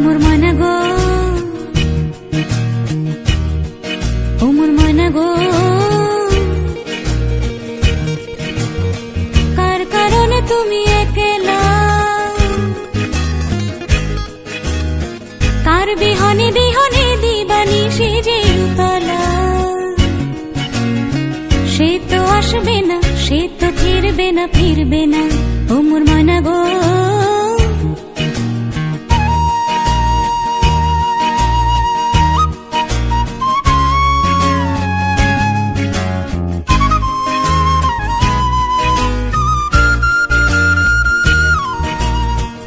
মোর মনা গো, ও মোর মনা গো, কার কারণে তুমি একলা, কার বিহনে বিহনে দিবানি সেজে উতলা। সে তো আসবে না, সে তো ফিরবে না, ফিরবে না, ও মোর মনা গো।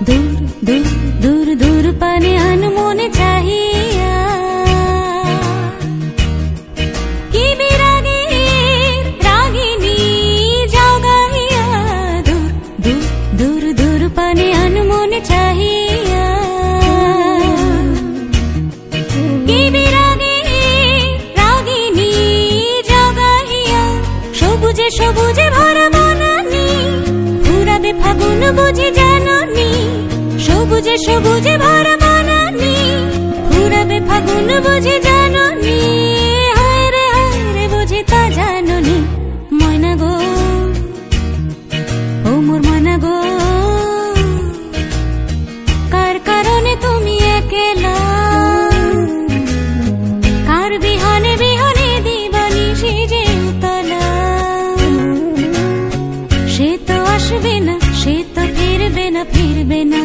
দূর দূর দূর দূর পানে আনমনে চাহিয়া, কি বিরাগের রাগিনী যাও গাহিয়া। দূর দূর দূর দূর পানে আনমনে চাহিয়া, কি বিরাগের রাগিনী যাও গাহিয়া। সবুজে সবুজে ভরা বনানী, ফুরাবে ফাগুন বুঝি জাননি। সবুজে সবুজে ভরা বনানী, ফুরাবে ফাগুন বুঝি জাননি। হায় রে বুঝি তা জাননি। ময়না গো, ও মোর মনা গো, কার কারণে তুমি একলা, কার বিহনে বিহনে দিবানি সেজে উতলা। সে তো আসবে না, সে তো ফিরবে না, ফিরবে না,